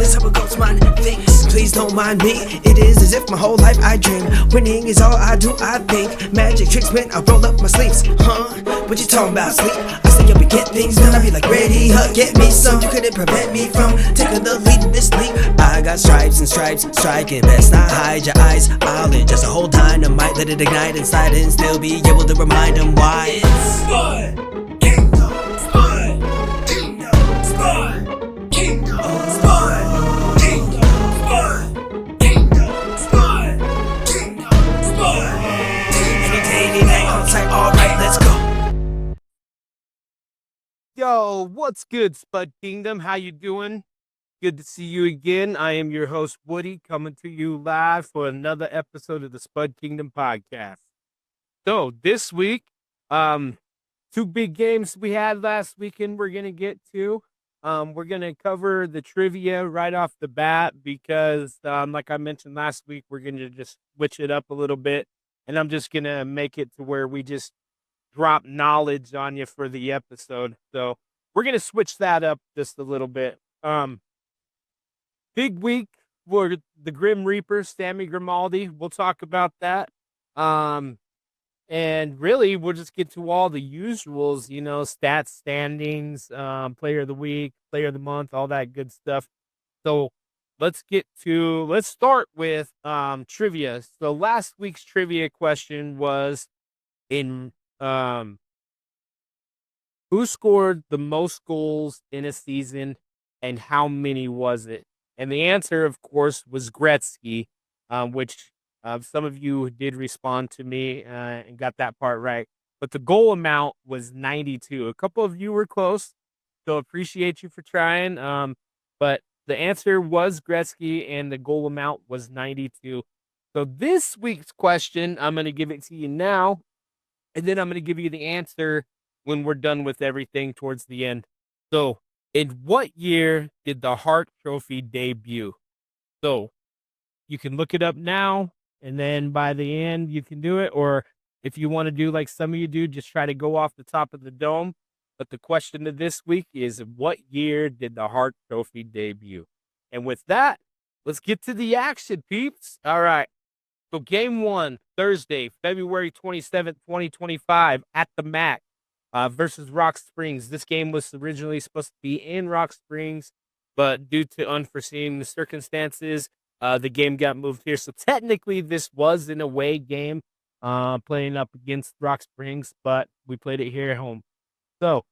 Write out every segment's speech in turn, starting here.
that's how it goes, man. Thinks, please don't mind me. It is as if my whole life I dream. Winning is all I do, I think. Magic tricks when I roll up my sleeves. What you talking about, sleep? I stay up and get things done. I be like, ready, get me some. You couldn't prevent me from taking the lead in this league. I got stripes and stripes, striking. Best not hide your eyes. I'll just a whole dynamite. Let it ignite inside and still be able to remind them why. It's Spud Kingdom, Spud Kingdom, Spud Kingdom, Spud Kingdom, Spud Kingdom, Spud Kingdom, Spud. Any day, any night on site. Alright, let's go. Yo, what's good, Spud Kingdom? How you doing? Good to see you again. I am your host, Woody, coming to you live for another episode of the Spud Kingdom podcast. So this week, two big games we had last weekend we're going to get to. We're going to cover the trivia right off the bat because, like I mentioned last week, we're going to just switch it up a little bit. And I'm just going to make it to where we just drop knowledge on you for the episode. So we're going to switch that up just a little bit. Big week for the Grim Reaper, Sammy Grimaldi. We'll talk about that. And really, we'll just get to all the usuals, you know, stats, standings, player of the week, player of the month, all that good stuff. So let's start with trivia. So last week's trivia question was who scored the most goals in a season and how many was it? And the answer, of course, was Gretzky, which some of you did respond to me and got that part right. But the goal amount was 92. A couple of you were close, so appreciate you for trying. But the answer was Gretzky, and the goal amount was 92. So this week's question, I'm going to give it to you now, and then I'm going to give you the answer when we're done with everything towards the end. So, in what year did the Hart Trophy debut? So, you can look it up now, and then by the end, you can do it. Or if you want to do like some of you do, just try to go off the top of the dome. But the question of this week is, what year did the Hart Trophy debut? And with that, let's get to the action, peeps. All right. So, game one, Thursday, February 27th, 2025, at the MAC. Versus Rock Springs. This game was originally supposed to be in Rock Springs, but due to unforeseen circumstances, the game got moved here. So technically, this was an away game, playing up against Rock Springs, but we played it here at home. So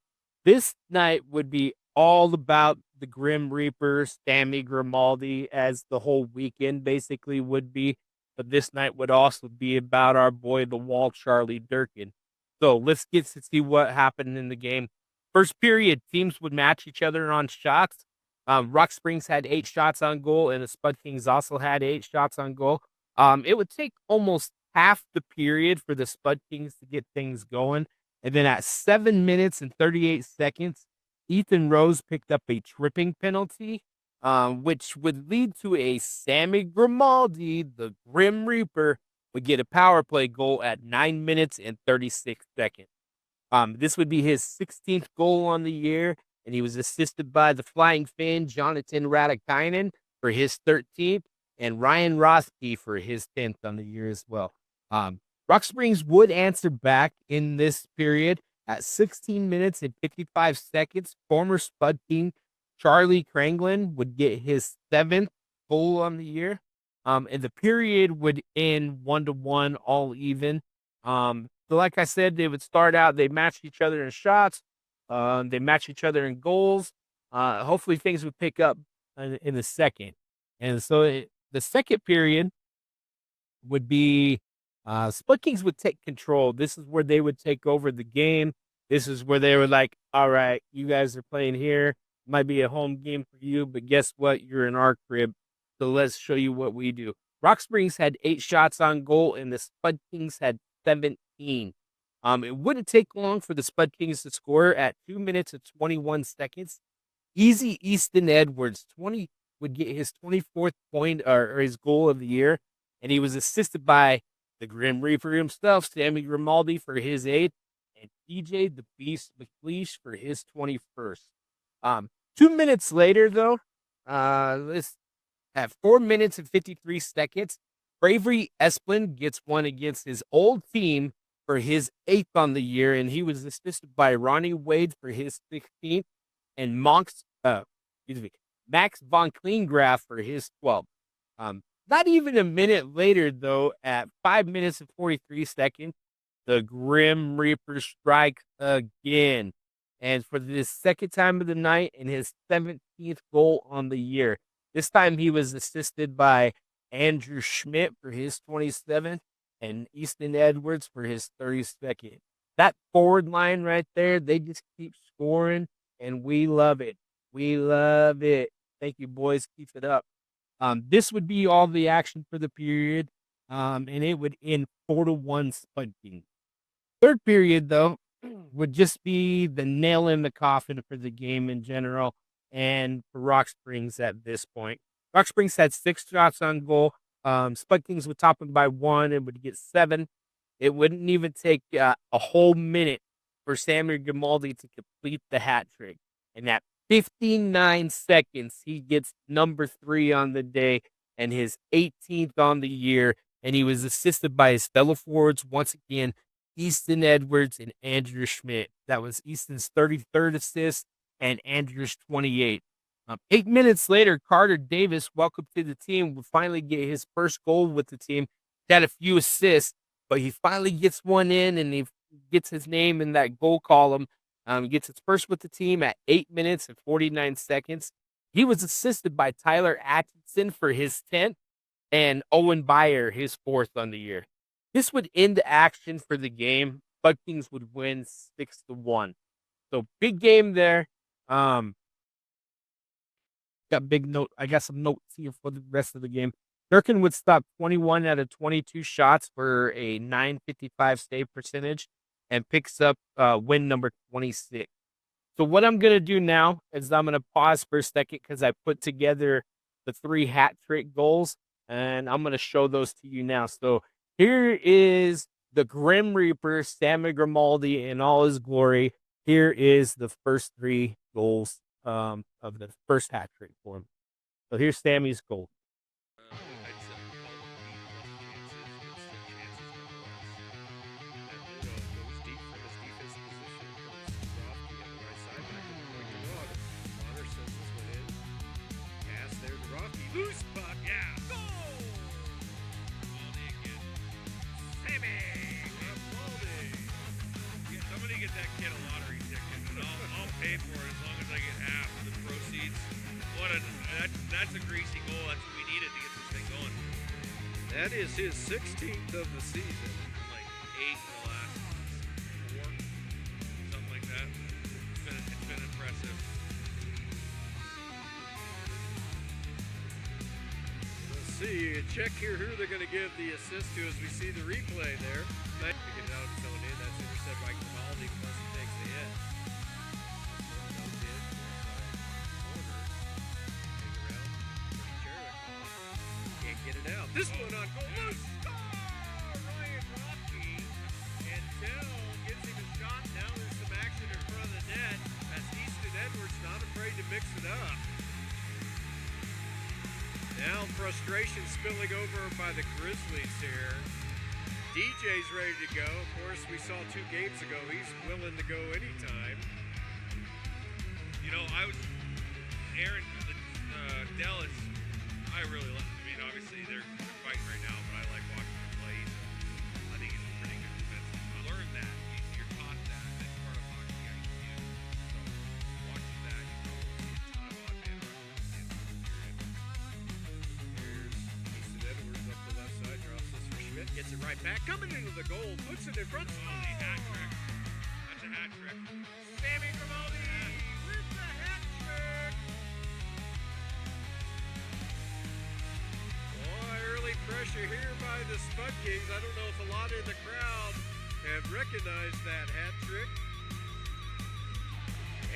this night would be all about the Grim Reaper, Sammy Grimaldi, as the whole weekend basically would be. But this night would also be about our boy, the Wall, Charlie Durkin. So let's get to see what happened in the game. First period, teams would match each other on shots. Rock Springs had 8 shots on goal, and the Spud Kings also had 8 shots on goal. It would take almost half the period for the Spud Kings to get things going. And then at 7 minutes and 38 seconds, Ethan Rose picked up a tripping penalty, which would lead to a Sammy Grimaldi, the Grim Reaper, would get a power play goal at 9 minutes and 36 seconds. This would be his 16th goal on the year, and he was assisted by the Flying Finn, Jonathan Radikainen, for his 13th, and Ryan Roski for his 10th on the year as well. Rock Springs would answer back in this period at 16 minutes and 55 seconds. Former Spud King Charlie Kranglin would get his 7th goal on the year. And the period would end 1-1, all even. So like I said, they would start out, they matched each other in shots. They matched each other in goals. Hopefully things would pick up in the second. And so the second period would be Spud Kings would take control. This is where they would take over the game. This is where they were like, all right, you guys are playing here. Might be a home game for you, but guess what? You're in our crib. So let's show you what we do. Rock Springs had 8 shots on goal, and the Spud Kings had 17. It wouldn't take long for the Spud Kings to score at 2 minutes and 21 seconds. Easy Easton Edwards would get his 24th point or his goal of the year, and he was assisted by the Grim Reaper himself, Sammy Grimaldi, for his 8th, and DJ the Beast McLeish for his 21st. 2 minutes later, though, Let's at 4 minutes and 53 seconds, Bravery Esplin gets one against his old team for his 8th on the year, and he was assisted by Ronnie Wade for his 16th, and Max von Kleingraf for his 12th. Not even a minute later, though, at 5 minutes and 43 seconds, the Grim Reaper strikes again. And for the second time of the night and his 17th goal on the year. This time he was assisted by Andrew Schmidt for his 27th and Easton Edwards for his 32nd. That forward line right there, they just keep scoring, and we love it. We love it. Thank you, boys. Keep it up. This would be all the action for the period, and it would end 4-1 Spud Kingdom. Third period, though, would just be the nail in the coffin for the game in general and for Rock Springs at this point. Rock Springs had 6 shots on goal. Spud Kings would top him by 1 and would get 7. It wouldn't even take a whole minute for Sammy Grimaldi to complete the hat trick. And at 59 seconds, he gets number 3 on the day and his 18th on the year. And he was assisted by his fellow forwards once again, Easton Edwards and Andrew Schmidt. That was Easton's 33rd assist and Andrew's 28th. 8 minutes later, Carter Davis, welcome to the team, would finally get his first goal with the team. He had a few assists, but he finally gets one in and he gets his name in that goal column. He gets his first with the team at 8 minutes and 49 seconds. He was assisted by Tyler Atkinson for his 10th and Owen Byer, his 4th on the year. This would end the action for the game. Spud Kings would win 6-1. So big game there. I got some notes here for the rest of the game. Durkin would stop 21 out of 22 shots for a .955 save percentage and picks up win number 26. So what I'm going to do now is I'm going to pause for a second because I put together the 3 hat trick goals, and I'm going to show those to you now. So here is the Grim Reaper, Sammy Grimaldi, in all his glory. Here is the first 3 goals of the first hat trick for him. So here's Sammy's goal. Loose puck, yeah, goal! Sammy Grimaldi. Somebody get that kid a lottery ticket, and I'll pay for it as long as I get half of the proceeds. That's a greasy goal. That's what we needed to get this thing going. That is his 16th of the season. Like 8 in the last 4, something like that. It's been impressive. See, check here who they're going to give the assist to as we see the replay there. To get it out of his own end, that's intercepted by Grimaldi, plus he takes the hit. Can't get it out. This one on goal. Loose star! Ryan Rocky. And Dell gives him a shot. Now there's some action in front of the net as Easton Edwards not afraid to mix it up. Now frustration spilling over by the Grizzlies here. DJ's ready to go. Of course, we saw 2 games ago. He's willing to go anytime. You know, Aaron, Dallas, I really like, obviously they're fighting right now, but I like watching him play. I think he's a pretty good defenseman. I learned that. You're taught that. That's part of hockey IQ. So, watching that, you know, see a ton of odd man rushes. Here's Easton Edwards up the left side, drops this for Schmidt, gets it right back, coming into the goal, puts it in front. Holy hat trick. That's a hat trick. Sammy Grimaldi with the hat trick. Boy, early pressure here by the Spud Kings. I don't know if a lot in the crowd have recognized that hat trick.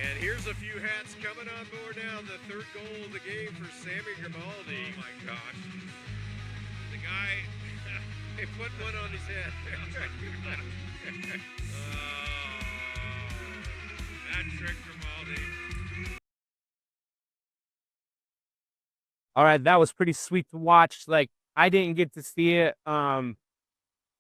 And here's a few hats coming on board now. The 3rd goal of the game for Sammy Grimaldi. Oh my gosh. The guy, They put one on his head. that trick Grimaldi. All right, that was pretty sweet to watch. Like, I didn't get to see it. Some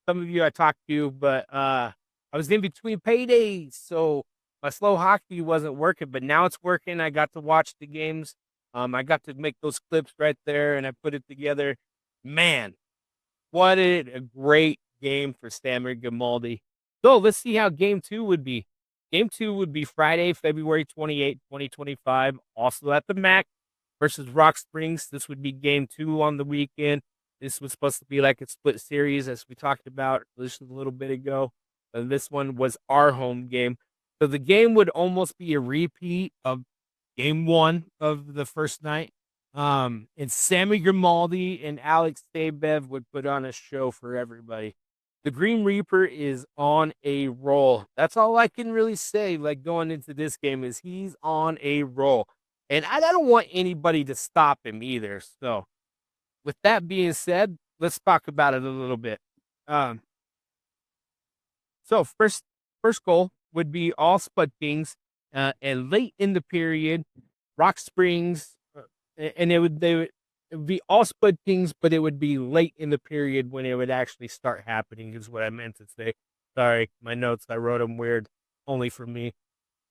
of you I talked to, but I was in between paydays, so my slow hockey wasn't working, but now it's working. I got to watch the games. I got to make those clips right there, and I put it together. Man, what a great game for Stammer Grimaldi. So let's see how game 2 would be. Game 2 would be Friday, February 28, 2025, also at the MAC versus Rock Springs. This would be game 2 on the weekend. This was supposed to be like a split series, as we talked about just a little bit ago. And this one was our home game. So the game would almost be a repeat of game 1 of the first night. And Sammy Grimaldi and Alex Stabev would put on a show for everybody. The Green Reaper is on a roll. That's all I can really say, like, going into this game, is he's on a roll. And I don't want anybody to stop him either. So, with that being said, let's talk about it a little bit. So first goal would be all Spud Kings, and late in the period, Rock Springs, and it would be all Spud Kings, but it would be late in the period when it would actually start happening, is what I meant to say. Sorry, my notes, I wrote them weird, only for me.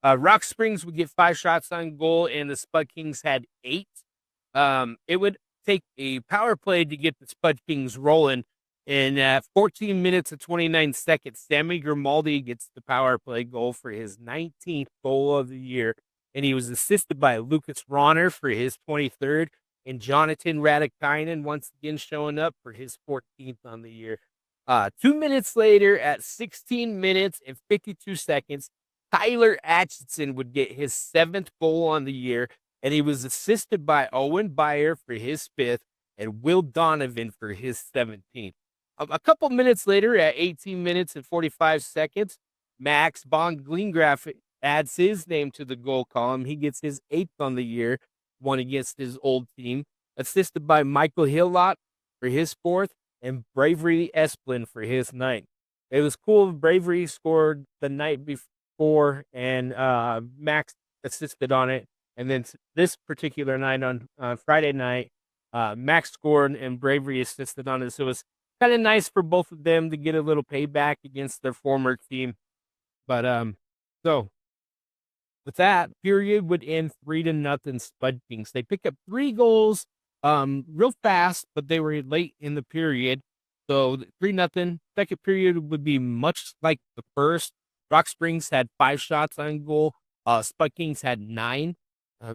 Rock Springs would get 5 shots on goal, and the Spud Kings had 8. It would take a power play to get the Spud Kings rolling. In 14 minutes and 29 seconds, Sammy Grimaldi gets the power play goal for his 19th goal of the year, and he was assisted by Lucas Ronner for his 23rd, and Jonathan Radikainen once again showing up for his 14th on the year. 2 minutes later, at 16 minutes and 52 seconds, Tyler Atchison would get his 7th goal on the year, and he was assisted by Owen Beyer for his 5th and Will Donovan for his 17th. A couple minutes later, at 18 minutes and 45 seconds, Max von Greengraff adds his name to the goal column. He gets his 8th on the year, one against his old team, assisted by Michael Hillot for his 4th and Bravery Esplin for his 9th. It was cool. Bravery scored the night before, and Max assisted on it. And then this particular night, on Friday night, Max scored and Bravery assisted on it. So it was kind of nice for both of them to get a little payback against their former team. But so with that, period would end 3-0 Spud Kings. They pick up 3 goals real fast, but they were late in the period. So 3-0. Second period would be much like the first. Rock Springs had 5 shots on goal. Spud Kings had 9.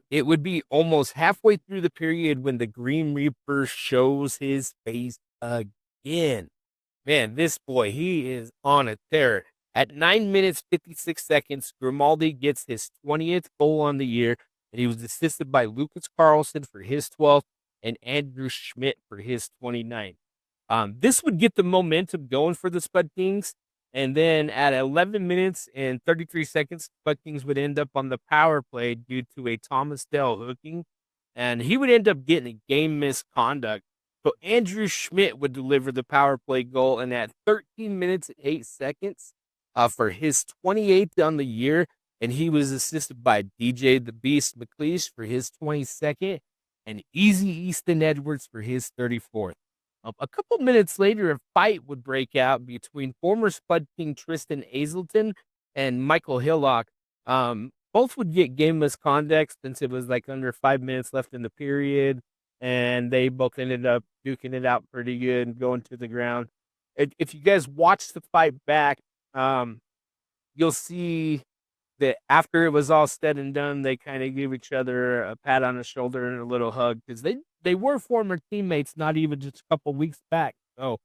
It would be almost halfway through the period when the Green Reaper shows his face again. Man, this boy, he is on a tear. At 9 minutes, 56 seconds, Grimaldi gets his 20th goal on the year, and he was assisted by Lucas Carlson for his 12th and Andrew Schmidt for his 29th. This would get the momentum going for the Spud Kings. And then at 11 minutes and 33 seconds, Spud Kings would end up on the power play due to a Thomas Dell hooking, and he would end up getting a game misconduct. So Andrew Schmidt would deliver the power play goal, and at 13 minutes and 8 seconds for his 28th on the year, and he was assisted by DJ the Beast McLeish for his 22nd, and Easy Easton Edwards for his 34th. A couple minutes later, a fight would break out between former Spud King Tristan Azelton and Michael Hillock. Both would get game misconduct since it was like under 5 minutes left in the period, and they both ended up duking it out pretty good and going to the ground. If you guys watch the fight back, you'll see that after it was all said and done, they kind of give each other a pat on the shoulder and a little hug, because they were former teammates not even just a couple weeks back. So,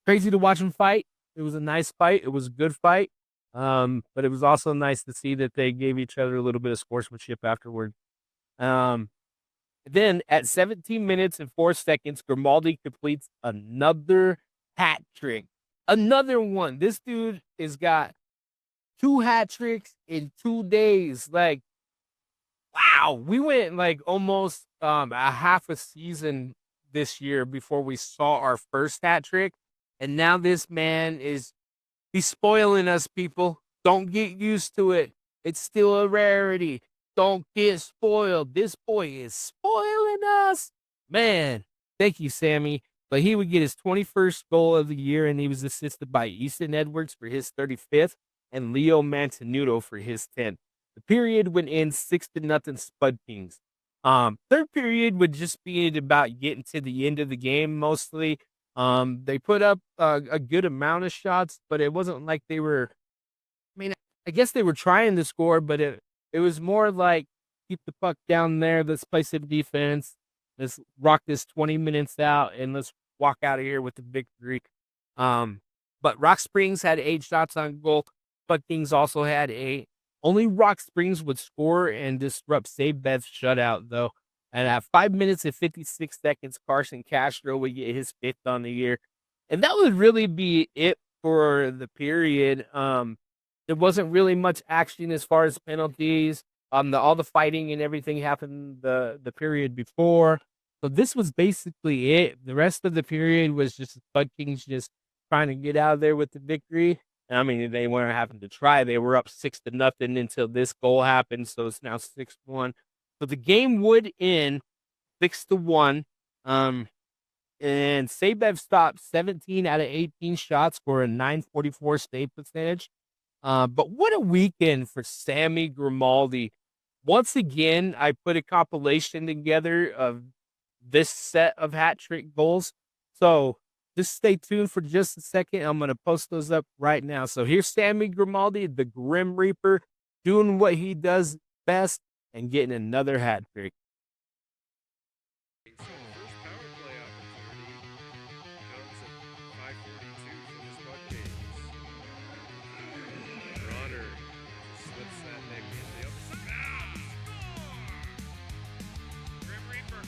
crazy to watch them fight. It was a nice fight. It was a good fight. But it was also nice to see that they gave each other a little bit of sportsmanship afterward. Then at 17 minutes and 4 seconds, Grimaldi completes another hat trick. Another one. This dude has got 2 hat tricks in 2 days. Like, wow, we went like almost a half a season this year before we saw our first hat trick, and now this man he's spoiling us, people. Don't get used to it. It's still a rarity. Don't get spoiled. This boy is spoiling killing us. Man, thank you, Sammy. But he would get his 21st goal of the year, and he was assisted by Easton Edwards for his 35th and Leo Mantenuto for his 10th. The period would end 6-0 Spud Kings. Third period would just be about getting to the end of the game mostly. They put up a good amount of shots, but it wasn't like they were. I mean, I guess they were trying to score, but it was more like keep the puck down there. Let's play some defense. Let's rock this 20 minutes out, and let's walk out of here with the victory. But Rock Springs had 8 shots on goal. Spud Kings also had 8. Only Rock Springs would score and disrupt Save Beth's shutout, though. And at 5 minutes and 56 seconds, Carson Castro would get his 5th on the year. And that would really be it for the period. There wasn't really much action as far as penalties. All the fighting and everything happened the period before. So this was basically it. The rest of the period was just Spud Kings just trying to get out of there with the victory. And I mean, they weren't having to try. They were up 6-0 until this goal happened. So it's now 6-1. So the game would end 6-1. And Sabev stopped 17 out of 18 shots for a .944 save percentage. But what a weekend for Sammy Grimaldi. Once again, I put a compilation together of this set of hat trick goals. So just stay tuned for just a second. I'm going to post those up right now. So here's Sammy Grimaldi, the Grim Reaper, doing what he does best and getting another hat trick. So the first power play opportunity comes at 5:42 for the Spud Kings. Bronner slips that neck in the other side. Score! Grim Reaper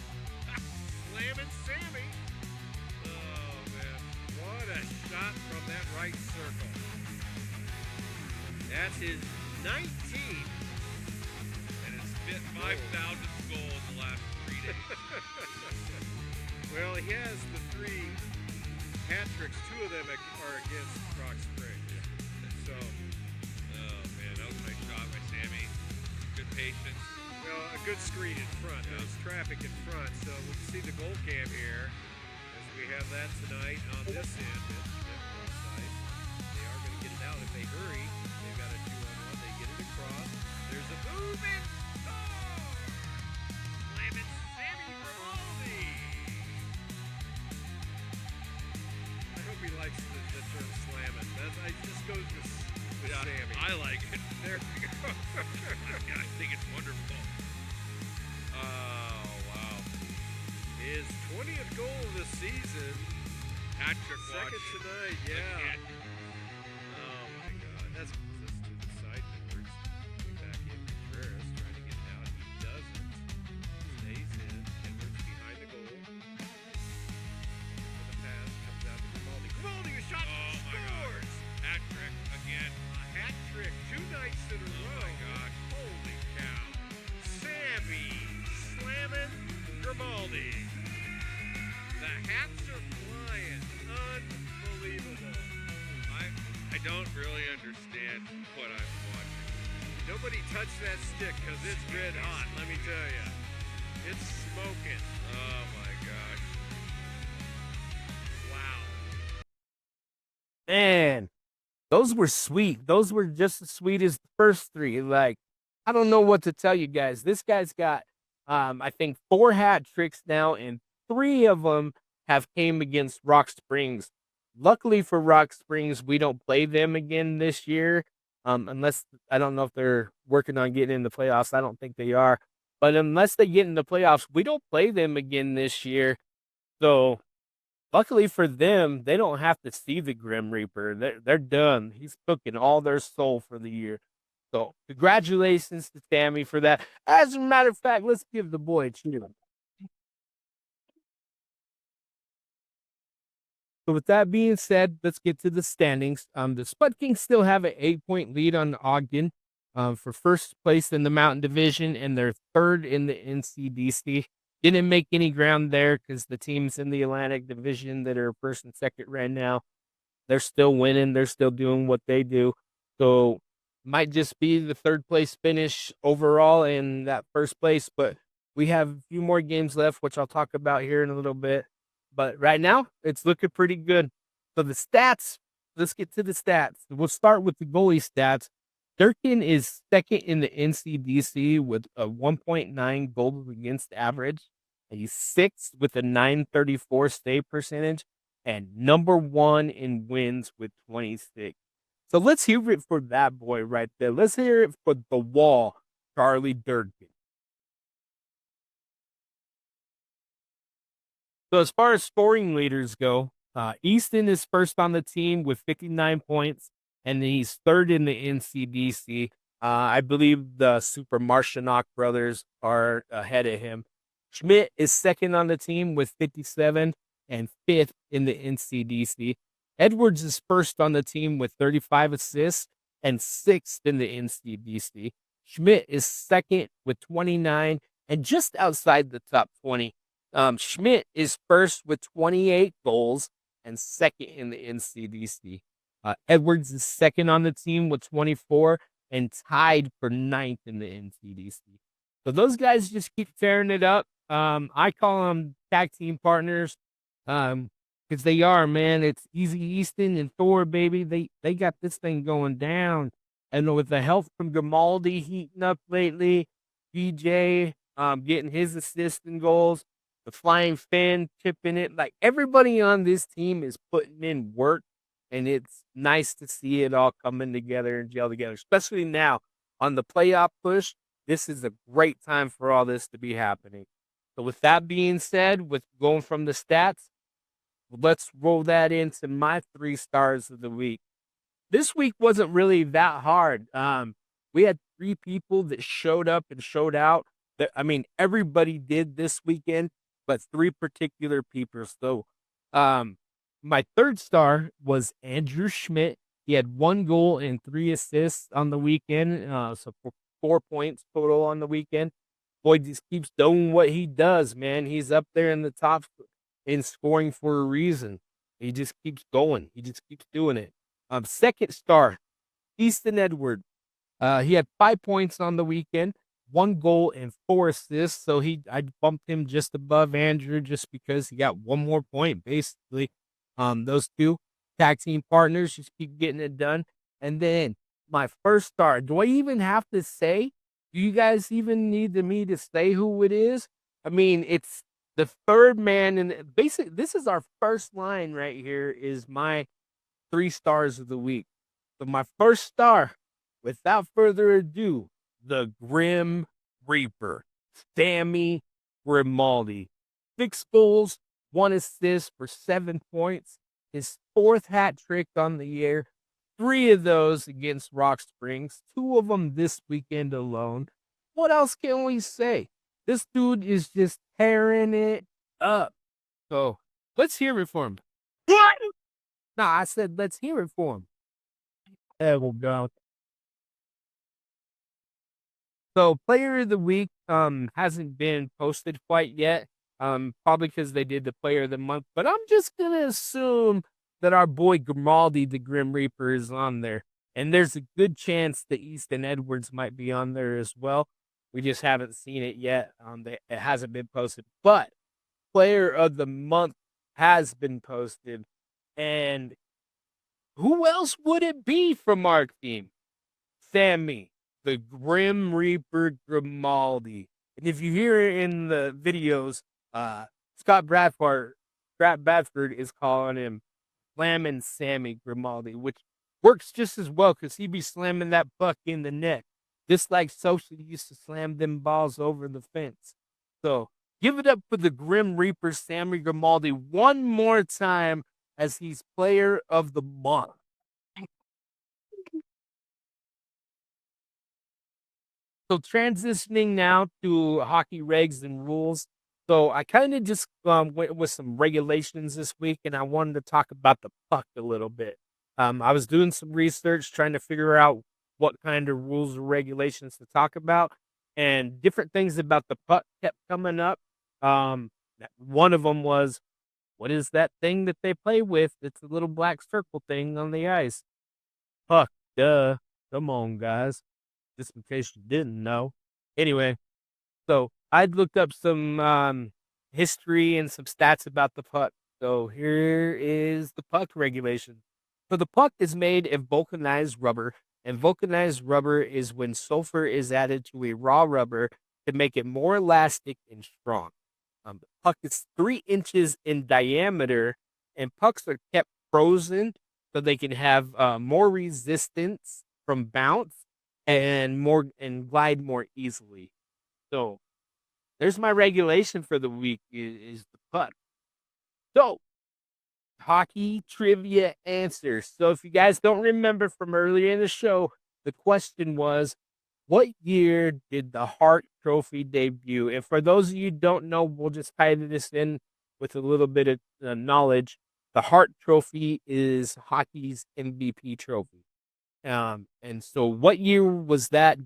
slamming Sammy. Oh man, what a shot from that right circle. That's his 19th. And it's fit 5,000 goals in the last 3 days. Well, he has the 3 hat tricks. 2 of them are against Rock Springs. So, Oh man, that was a nice shot by Sammy. Good patience. well, a good screen in front. There's traffic in front. So we can see the goal cam here as we have that tonight on this end. Side. They are going to get it out if they hurry. They've got a 2-on-1. They get it across. There's a move and score! Slamming Sammy Grimaldi. I hope he likes the term slamming. It just goes with Sammy. I like it. There we go. I think it's wonderful. Oh, wow. His 20th goal of the season. Hat trick watch. Second tonight, yeah. Oh, my God. That's to the side boards. Way back in Contreras, trying to get it out. He doesn't. Stays in. Edwards behind the goal. For the pass. Comes out to Grimaldi. Grimaldi, a shot. Oh my Scores! God. Hat trick again. A hat trick. 2 nights in a row. Oh my gosh. Holy cow. Sammy slamming Grimaldi. The hats are flying. Unbelievable. I don't really understand what I'm watching. Nobody touch that stick because it's red hot, let me tell you. It's smoking. Oh my gosh. Wow. Man, those were sweet. Those were just as sweet as the first 3. Like, I don't know what to tell you guys. This guy's got, I think, 4 hat tricks now, and 3 of them have came against Rock Springs. Luckily for Rock Springs, we don't play them again this year, unless, I don't know if they're working on getting in the playoffs. I don't think they are. But unless they get in the playoffs, we don't play them again this year. So, luckily for them, they don't have to see the Grim Reaper. They're done. He's cooking all their soul for the year. So, congratulations to Sammy for that. As a matter of fact, let's give the boy a cheer. So with that being said, let's get to the standings. The Spud Kings still have an 8-point lead on Ogden for first place in the Mountain Division, and they're third in the NCDC. Didn't make any ground there because the teams in the Atlantic Division that are first and second right now, they're still winning. They're still doing what they do. So might just be the third place finish overall in that first place, but We have a few more games left, which I'll talk about here in a little bit. But right now, it's looking pretty good. So the stats, let's get to the stats. We'll start with the goalie stats. Durkin is second in the NCDC with a 1.9 goals against average. And he's sixth with a 934 save percentage and number one in wins with 26. So let's hear it for that boy right there. Let's hear it for the wall, Charlie Durkin. So as far as scoring leaders go, Easton is first on the team with 59 points, and he's third in the NCDC. I believe the Super Martianock brothers are ahead of him. Schmidt is second on the team with 57 and fifth in the NCDC. Edwards is first on the team with 35 assists and sixth in the NCDC. Schmidt is second with 29 and just outside the top 20. Schmidt is first with 28 goals and second in the NCDC. Edwards is second on the team with 24 and tied for ninth in the NCDC. So those guys just keep tearing it up. I call them tag team partners because they are, man. It's Easy Easton and Thor, baby. They got this thing going down. And with the help from Grimaldi heating up lately, BJ getting his assists and goals, the Flying Fan chipping it. Like, everybody on this team is putting in work, and it's nice to see it all coming together and gel together, especially now on the playoff push. This is a great time for all this to be happening. So with that being said, with going from the stats, let's roll that into my 3 stars of the week. This week wasn't really that hard. We had 3 people that showed up and showed out. Everybody did this weekend, but 3 particular people. So, my 3rd star was Andrew Schmidt. He had 1 goal and 3 assists on the weekend. So 4 points total on the weekend. Boy just keeps doing what he does, man. He's up there in the top in scoring for a reason. He just keeps going. He just keeps doing it. 2nd star, Easton Edward. He had 5 points on the weekend, 1 goal and 4 assists. So I bumped him just above Andrew just because he got 1 more point, basically. Those 2 tag team partners just keep getting it done. And then my 1st star, do I even have to say? Do you guys even need me to say who it is? I mean, it's the 3rd man, and basically this is our first line right here is my 3 stars of the week. So my 1st star, without further ado, the Grim Reaper, Sammy Grimaldi. 6 goals, 1 assist for 7 points. His 4th hat trick on the year. 3 of those against Rock Springs. 2 of them this weekend alone. What else can we say? This dude is just tearing it up. So let's hear it for him. What? No, I said let's hear it for him. There we go. So player of the week hasn't been posted quite yet. Probably because they did the player of the month. But I'm just gonna assume that our boy Grimaldi, the Grim Reaper, is on there. And there's a good chance that Easton Edwards might be on there as well. We just haven't seen it yet. It hasn't been posted. But player of the month has been posted. And who else would it be from our team? Sammy, the Grim Reaper Grimaldi. And if you hear it in the videos, Scott Bradford is calling him Slamming Sammy Grimaldi, which works just as well because he be slamming that puck in the net, just like Sosa used to slam them balls over the fence. So give it up for the Grim Reaper, Sammy Grimaldi, one more time as he's player of the month. So transitioning now to hockey regs and rules. So I kind of just went with some regulations this week, and I wanted to talk about the puck a little bit. I was doing some research trying to figure out what kind of rules or regulations to talk about, and different things about the puck kept coming up. One of them was, what is that thing that they play with? It's a little black circle thing on the ice. Puck, duh. Come on, guys. Just in case you didn't know. Anyway, so I'd looked up some history and some stats about the puck. So here is the puck regulation. So the puck is made of vulcanized rubber, and vulcanized rubber is when sulfur is added to a raw rubber to make it more elastic and strong. The puck is 3 inches in diameter, and pucks are kept frozen so they can have more resistance from bounce and glide more easily. So there's my regulation for the week is the puck. So hockey trivia answers. So if you guys don't remember from earlier in the show, the question was, what year did the Hart Trophy debut? And for those of you who don't know, we'll just tie this in with a little bit of knowledge. The Hart Trophy is hockey's MVP trophy. And so what year was that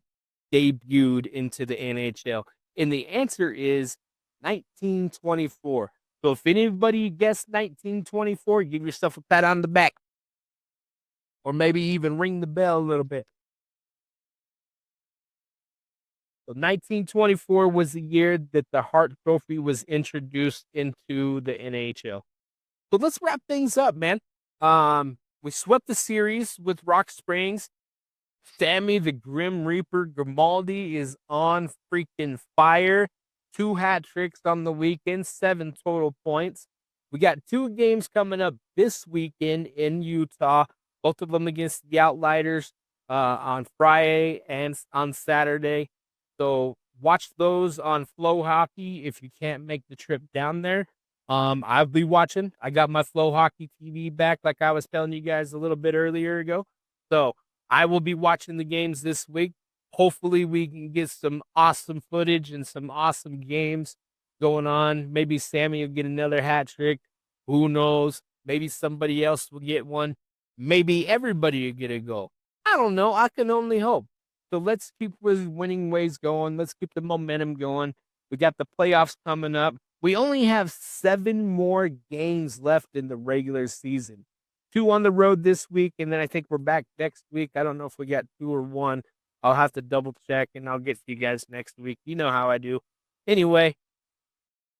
debuted into the NHL? And the answer is 1924. So if anybody guessed 1924, give yourself a pat on the back. Or maybe even ring the bell a little bit. So 1924 was the year that the Hart Trophy was introduced into the NHL. So let's wrap things up, man. We swept the series with Rock Springs. Sammy the Grim Reaper Grimaldi is on freaking fire. 2 hat tricks on the weekend, 7 total points. We got 2 games coming up this weekend in Utah, both of them against the Outliers on Friday and on Saturday. So watch those on Flow Hockey if you can't make the trip down there. I'll be watching. I got my Flow Hockey TV back, like I was telling you guys a little bit earlier ago. So I will be watching the games this week. Hopefully we can get some awesome footage and some awesome games going on. Maybe Sammy will get another hat trick. Who knows? Maybe somebody else will get one. Maybe everybody will get a goal. I don't know. I can only hope. So let's keep with winning ways going. Let's keep the momentum going. We got the playoffs coming up. We only have 7 more games left in the regular season. 2 on the road this week, and then I think we're back next week. I don't know if we got 2 or 1. I'll have to double check, and I'll get to you guys next week. You know how I do. Anyway,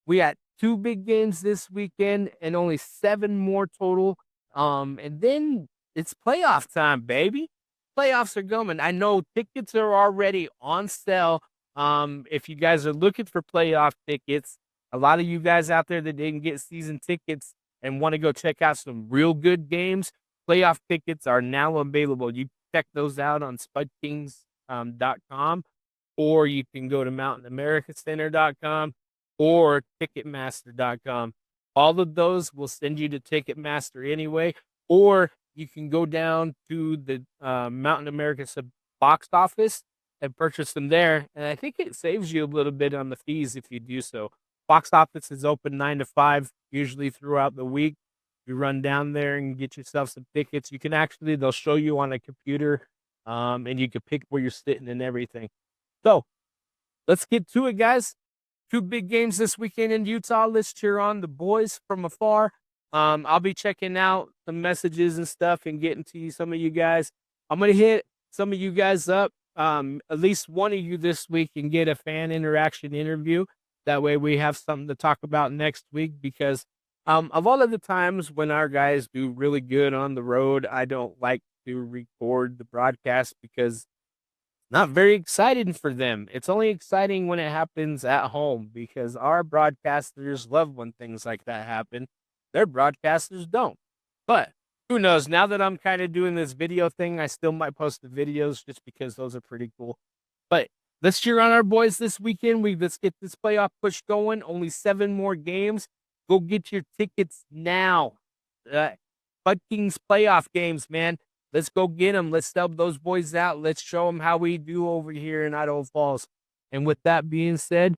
we got 2 big games this weekend and only 7 more total. And then it's playoff time, baby. Playoffs are coming. I know tickets are already on sale. If you guys are looking for playoff tickets, a lot of you guys out there that didn't get season tickets and want to go check out some real good games, playoff tickets are now available. You check those out on spudkings.com, or you can go to mountainamericacenter.com or ticketmaster.com. All of those will send you to Ticketmaster anyway, or you can go down to the Mountain America box office and purchase them there. And I think it saves you a little bit on the fees if you do so. Box office is open 9 to 5, usually throughout the week. You run down there and get yourself some tickets. You can actually, they'll show you on a computer, and you can pick where you're sitting and everything. So let's get to it, guys. 2 big games this weekend in Utah. Let's cheer on the boys from afar. I'll be checking out the messages and stuff and getting to some of you guys. I'm going to hit some of you guys up. At least one of you this week and get a fan interaction interview. That way we have something to talk about next week, because a lot of the times when our guys do really good on the road, I don't like to record the broadcast because it's not very exciting for them. It's only exciting when it happens at home, because our broadcasters love when things like that happen. Their broadcasters don't. But who knows? Now that I'm kind of doing this video thing, I still might post the videos just because those are pretty cool. But let's cheer on our boys this weekend. Let's get this playoff push going. Only 7 more games. Go get your tickets now. Spud Kings playoff games, man. Let's go get them. Let's help those boys out. Let's show them how we do over here in Idaho Falls. And with that being said,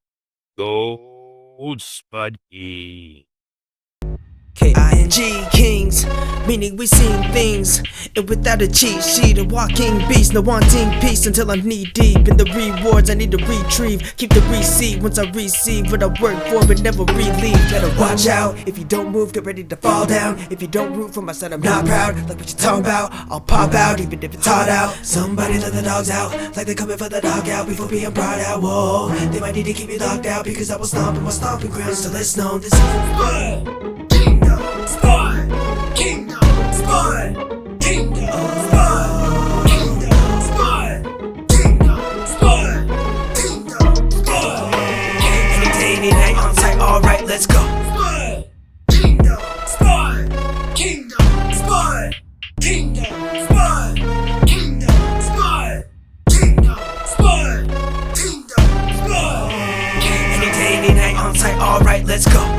go Spud Kings. K-I-N-G Kings, Meaning we seen things, and without a cheat sheet, a walking beast, no wanting peace until I'm knee deep in the rewards I need to retrieve. Keep the receipt once I receive what I work for, but never relieve. Better watch out, if you don't move, get ready to fall down. If you don't root for my son, I'm not proud. Like what you talking about, I'll pop out, even if it's hard out. Somebody let the dogs out, like they're coming for the dog out before being brought out. Whoa, they might need to keep me locked out because I will stomp in my stomping grounds till it's known. This is Spud Kingdom, Spud Kingdom, Spud Kingdom, Spud Kingdom, Spud Kingdom, Spud Kingdom, Spud. Any day, any night, on site, alright, let's go. Spud Kingdom, Spud Kingdom, Spud Kingdom, Spud Kingdom, Spud Kingdom, Spud Kingdom, Spud. Any day, any night, on site, alright, let's go.